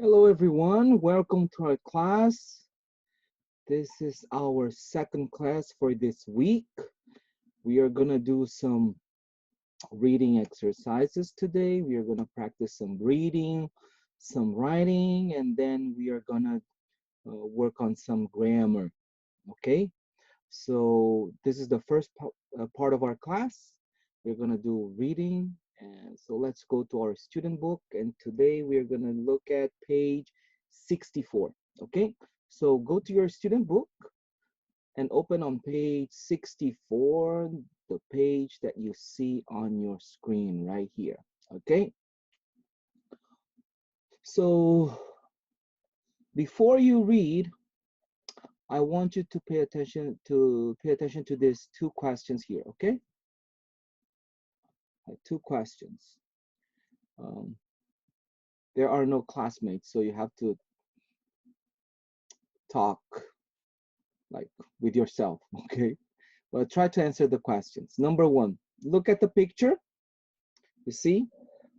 Hello, everyone. Welcome to our class. This is our second class for this week. We are going to do some reading exercises today. We are going to practice some reading, some writing, and then we are going to work on some grammar. Okay? So, this is the first part of our class. We're going to do reading. And so, let's go to our student book. And today we are going to look at page 64. Okay? So, go to your student book and open on page 64, the page that you see on your screen right here. Okay? So, before you read, I want you to pay attention to these two questions here, okay? Two questions. Um, there are no classmates, so you have to talk like with yourself, okay? But try to answer the questions. Number one, look at the picture. You see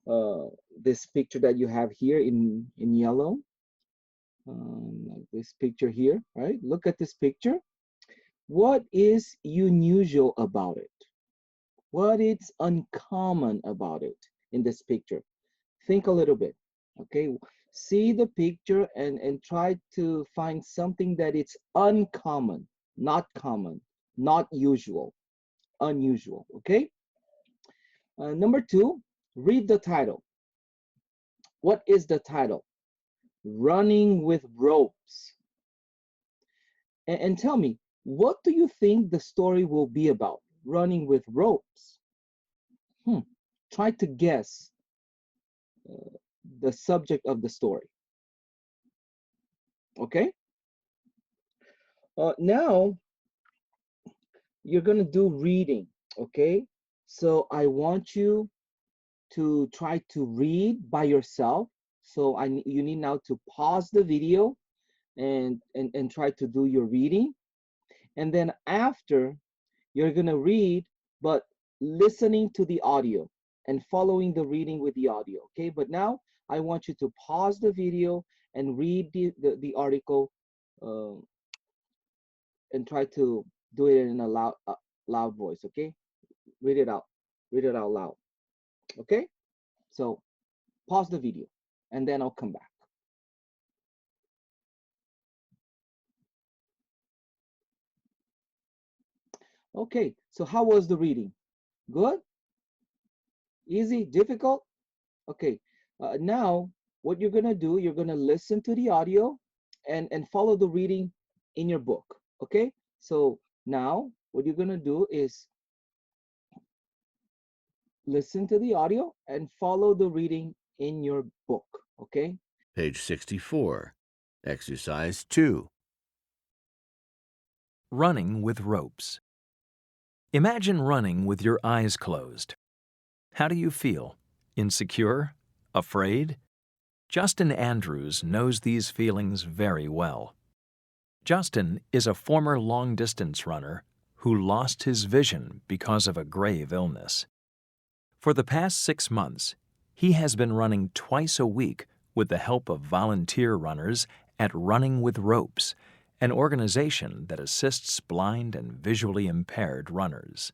uh, this picture that you have here in yellow, like this picture here, right? Look at this picture. What is unusual about it? What is uncommon about it in this picture? Think a little bit, okay? See the picture and try to find something that it's uncommon, not common, not usual, unusual, okay? Number two, read the title. What is the title? Running with ropes. And tell me, what do you think the story will be about? Running with ropes. Hmm. Try to guess uh, the subject of the story. Okay? Now you're gonna do reading. Okay? So I want you to try to read by yourself. So you need now to pause the video and try to do your reading. And then after you're gonna read, but listening to the audio and following the reading with the audio. Okay, but now I want you to pause the video and read the article uh, and try to do it in a loud voice. Okay, read it out, read it out loud. Okay, so pause the video and then I'll come back. Okay, so how was the reading? Good? Easy? Difficult? Okay, now what you're gonna do, you're gonna listen to the audio and follow the reading in your book. Okay, so now what you're gonna do is listen to the audio and follow the reading in your book. Okay, Page 64. Exercise 2. Running with ropes. Imagine running with your eyes closed. How do you feel? Insecure? Afraid? Justin Andrews knows these feelings very well. Justin is a former long-distance runner who lost his vision because of a grave illness. For the past 6 months, he has been running twice a week with the help of volunteer runners at Running with Ropes, an organization that assists blind and visually impaired runners.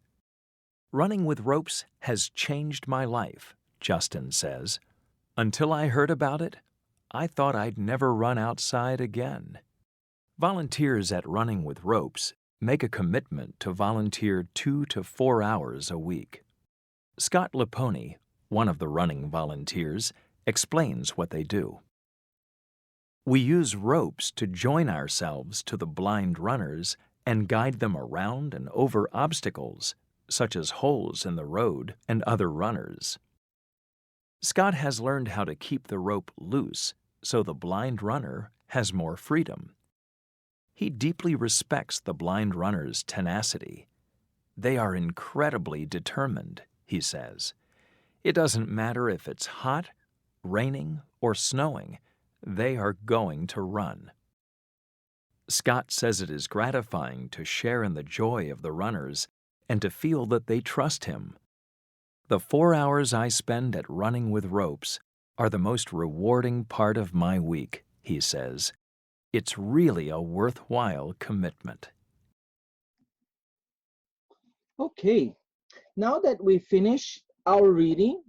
Running with Ropes has changed my life, Justin says. Until I heard about it, I thought I'd never run outside again. Volunteers at Running with Ropes make a commitment to volunteer 2 to 4 hours a week. Scott Laponi, one of the running volunteers, explains what they do. We use ropes to join ourselves to the blind runners and guide them around and over obstacles, such as holes in the road and other runners. Scott has learned how to keep the rope loose so the blind runner has more freedom. He deeply respects the blind runner's tenacity. They are incredibly determined, he says. It doesn't matter if it's hot, raining, or snowing, they are going to run. Scott says it is gratifying to share in the joy of the runners and to feel that they trust him. The 4 hours I spend at Running with Ropes are the most rewarding part of my week, he says. It's really a worthwhile commitment. Okay, now that we finish our reading,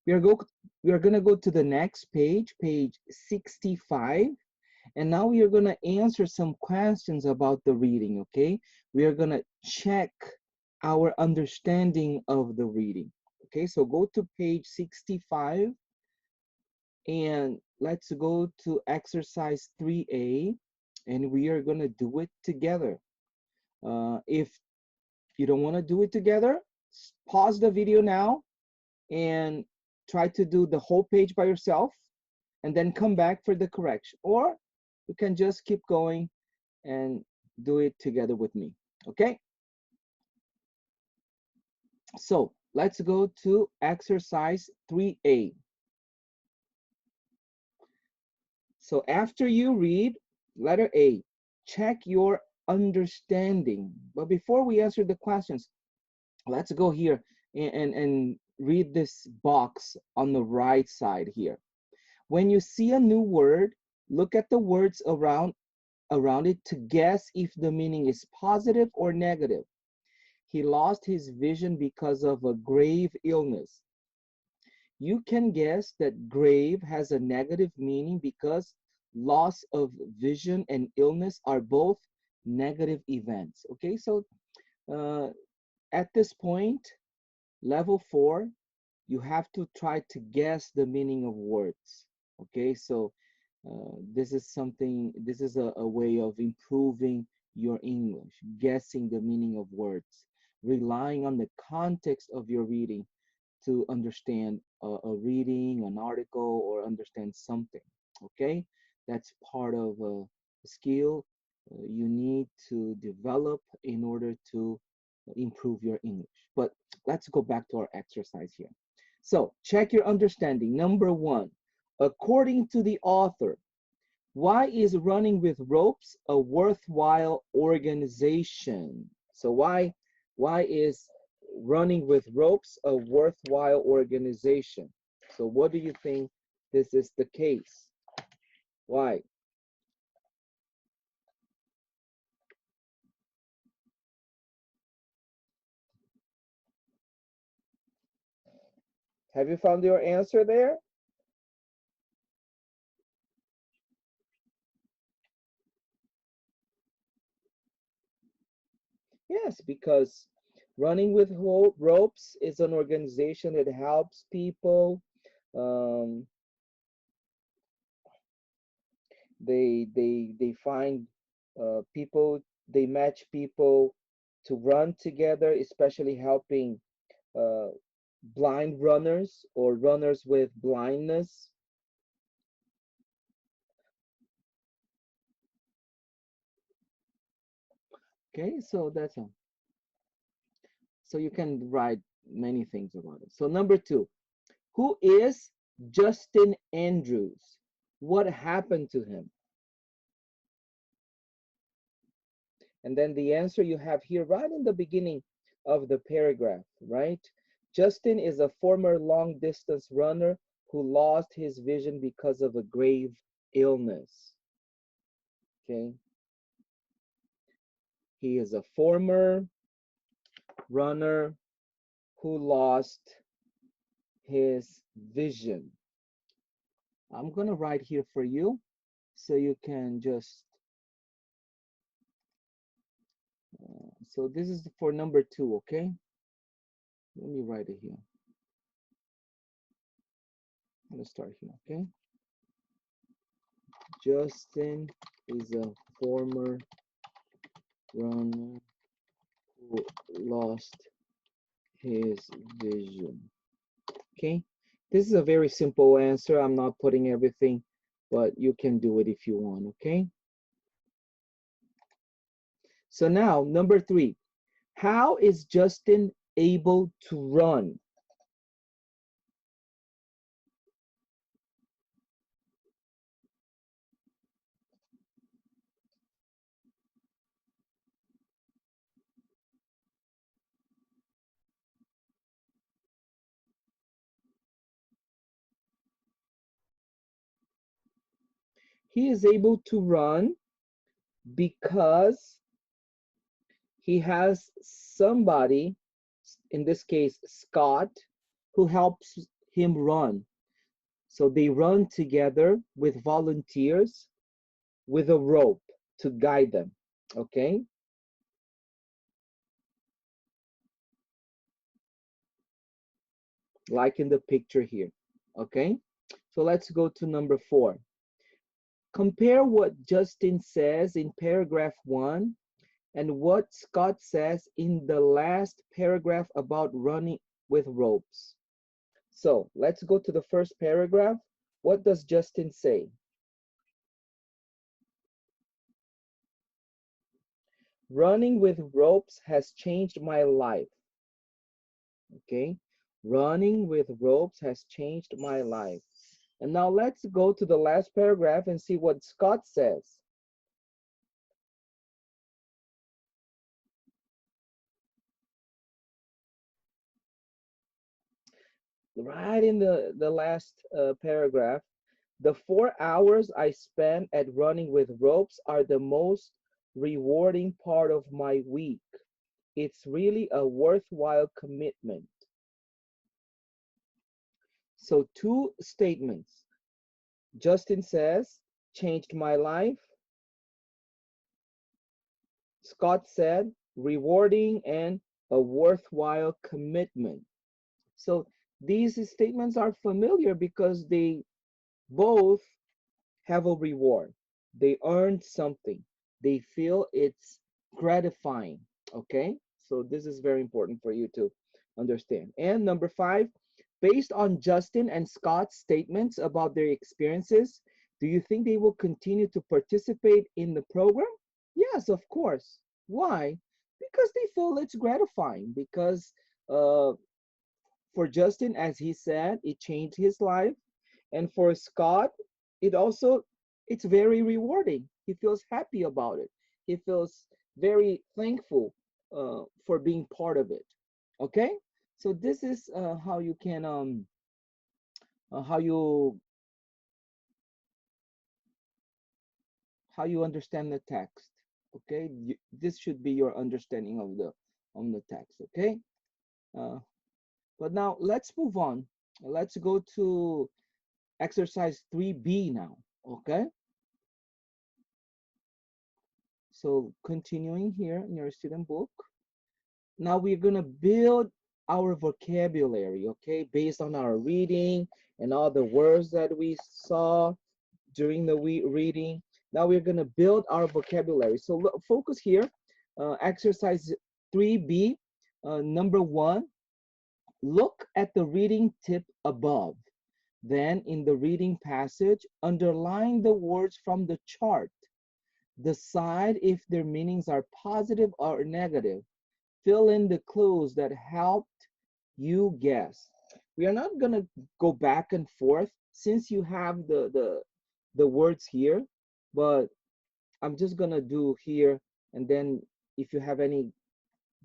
we are going to go to the next page, page 65. And now we are going to answer some questions about the reading, okay? We are going to check our understanding of the reading. Okay, so go to page 65 and let's go to exercise 3A, and we are going to do it together. If you don't want to do it together, pause the video now and try to do the whole page by yourself and then come back for the correction. Or you can just keep going and do it together with me, okay? So let's go to exercise 3A. So after you read letter A, check your understanding. But before we answer the questions, let's go here and read this box on the right side here. When you see a new word, look at the words around it to guess if the meaning is positive or negative. He lost his vision because of a grave illness. You can guess that grave has a negative meaning because loss of vision and illness are both negative events. Okay, so at this point, level 4, you have to try to guess the meaning of words. Okay, so this is a way of improving your English, guessing the meaning of words, relying on the context of your reading to understand a reading, an article, or understand something. Okay, that's part of a skill you need to develop in order to improve your English. But let's go back to our exercise here. So check your understanding. Number 1, according to the author, why is running with ropes a worthwhile organization? So why is running with ropes a worthwhile organization? So what do you think this is the case? Why? Have you found your answer there? Yes, because running with ropes is an organization that helps people. Um, they find people, they match people to run together, especially helping uh, blind runners or runners with blindness. Okay, so that's a, so you can write many things about it. So number 2, who is Justin Andrews? What happened to him? And then the answer you have here right in the beginning of the paragraph, right? Justin is a former long distance runner who lost his vision because of a grave illness. Okay. He is a former runner who lost his vision. I'm going to write here for you so you can just, so this is for number 2, okay? Let me write it here. I'm going to start here, okay? Justin is a former runner who lost his vision. Okay, this is a very simple answer. I'm not putting everything, but you can do it if you want, okay? So now, number 3, how is Justin able to run? He is able to run because he has somebody, in this case, Scott, who helps him run. So they run together with volunteers with a rope to guide them. Okay? Like in the picture here. Okay? So let's go to number 4. Compare what Justin says in paragraph 1 and what Scott says in the last paragraph about running with ropes. So let's go to the first paragraph. What does Justin say? Running with ropes has changed my life. Okay? Running with ropes has changed my life. And now let's go to the last paragraph and see what Scott says. Right in the last paragraph, the 4 hours I spent at running with ropes are the most rewarding part of my week. It's really a worthwhile commitment. So 2 statements. Justin says, changed my life. Scott said, rewarding and a worthwhile commitment. So these statements are familiar because they both have a reward. They earned something. They feel it's gratifying. Okay? So this is very important for you to understand. And number 5, based on Justin and Scott's statements about their experiences, do you think they will continue to participate in the program? Yes, of course. Why? Because they feel it's gratifying. Because for Justin, as he said, it changed his life. And for Scott, it also, it's very rewarding. He feels happy about it. He feels very thankful for being part of it. Okay? So this is how you can how you understand the text. Okay? This should be your understanding of the text. Okay? Uh, but now let's move on. Let's go to exercise 3B now. Okay? So continuing here in your student book, now we're gonna build our vocabulary, okay, based on our reading and all the words that we saw during the reading. Now we're gonna build our vocabulary. So focus here, exercise 3B, number 1, look at the reading tip above. Then in the reading passage, underline the words from the chart. Decide if their meanings are positive or negative. Fill in the clues that helped you guess. We are not going to go back and forth since you have the words here, but I'm just going to do here, and then if you have any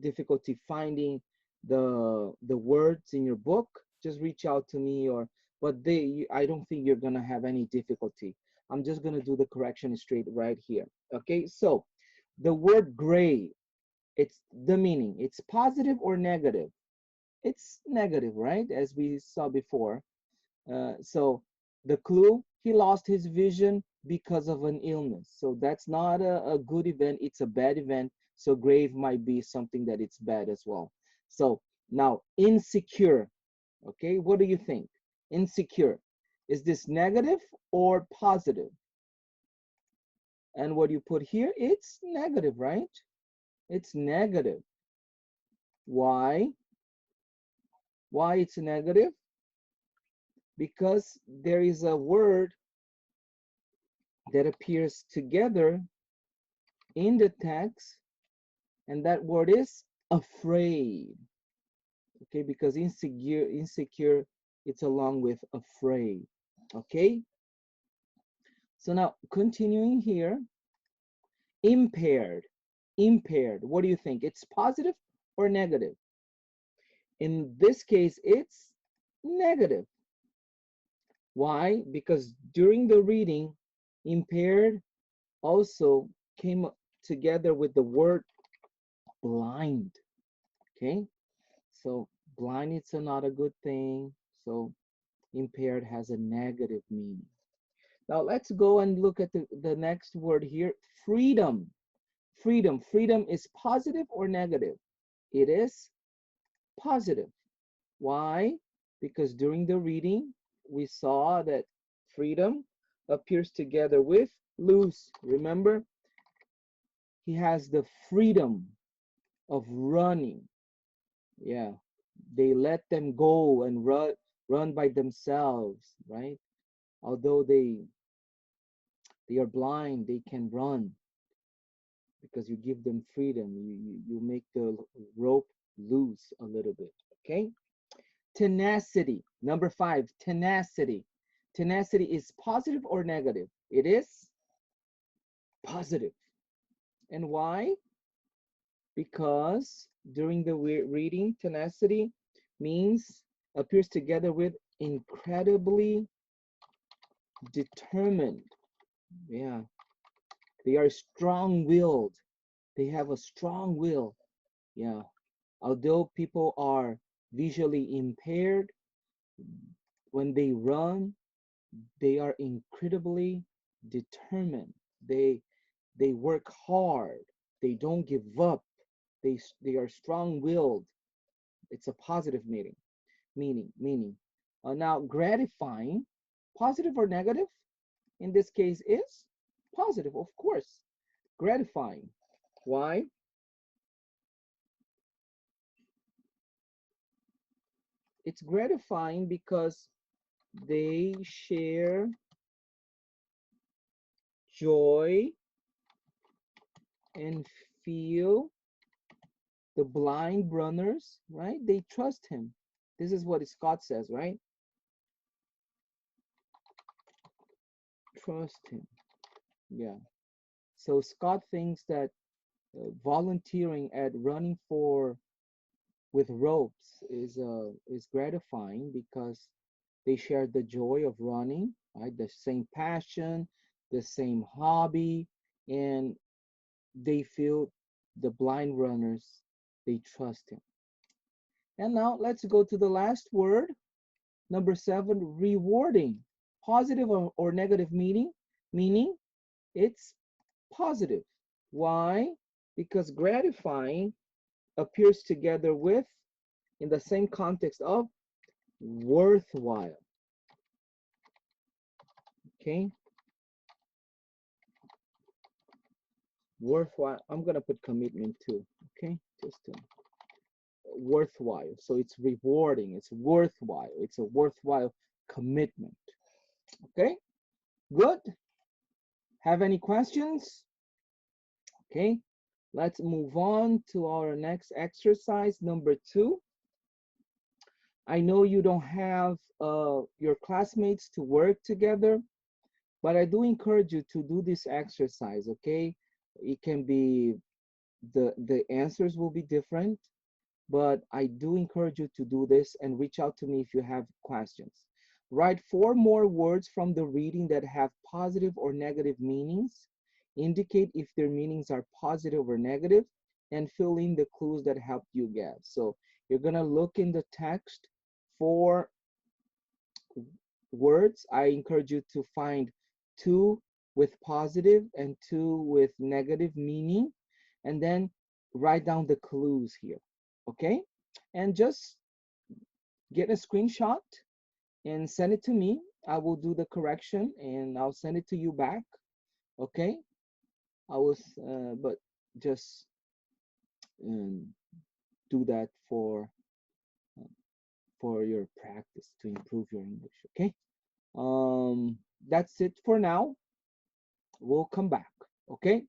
difficulty finding the words in your book, just reach out to me, or but I don't think you're going to have any difficulty. I'm just going to do the correction straight right here. Okay? So, the word gray, it's the meaning. It's positive or negative? It's negative, right? As we saw before. So the clue, he lost his vision because of an illness. So that's not a good event. It's a bad event. So grave might be something that it's bad as well. So now insecure. Okay, what do you think? Insecure. Is this negative or positive? And what you put here, it's negative, right? It's negative. Why? Why it's negative? Because there is a word that appears together in the text, and that word is afraid. Okay, because insecure, it's along with afraid. Okay, so now continuing here, impaired. Impaired, what do you think? It's positive or negative? In this case, it's negative. Why? Because during the reading, Impaired also came together with the word blind. Okay, so blind is not a good thing. So impaired has a negative meaning. Now let's go and look at the next word here, freedom. Freedom. Freedom is positive or negative? It is positive. Why? Because during the reading, we saw that freedom appears together with loose. Remember, he has the freedom of running. Yeah, they let them go and run by themselves, right? Although they are blind, they can run because you give them freedom. You make the rope loose a little bit. Okay. Tenacity. Number 5, tenacity. Tenacity is positive or negative? It is positive. And why? Because during the reading, tenacity means appears together with incredibly determined. Yeah, they are strong-willed. They have a strong will. Yeah, although people are visually impaired, when they run, they are incredibly determined. They work hard. They don't give up. They are strong-willed. It's a positive meaning. Now, gratifying, positive or negative? In this case, is positive, of course. Gratifying. Why? It's gratifying because they share joy and feel the blind runners, right? They trust him. This is what Scott says, right? Trust him. Yeah. So Scott thinks that volunteering at running for with ropes is gratifying because they share the joy of running, right? The same passion, the same hobby, and they feel the blind runners, they trust him. And now let's go to the last word, number 7, rewarding. Positive or negative meaning? Meaning it's positive. Why? Because gratifying appears together with, in the same context of, worthwhile. Okay? Worthwhile. I'm going to put commitment too. Okay? Just worthwhile. So it's rewarding. It's worthwhile. It's a worthwhile commitment. Okay? Good. Have any questions? Okay. Let's move on to our next exercise, number 2. I know you don't have your classmates to work together, but I do encourage you to do this exercise, okay? It can be, the answers will be different, but I do encourage you to do this and reach out to me if you have questions. Write 4 more words from the reading that have positive or negative meanings. Indicate if their meanings are positive or negative, and fill in the clues that helped you guess. So you're gonna look in the text for words. I encourage you to find 2 with positive and 2 with negative meaning, and then write down the clues here, okay? And just get a screenshot and send it to me. I will do the correction and I'll send it to you back, okay? I was, but just um, do that for your practice to improve your English, okay? That's it for now. We'll come back, okay?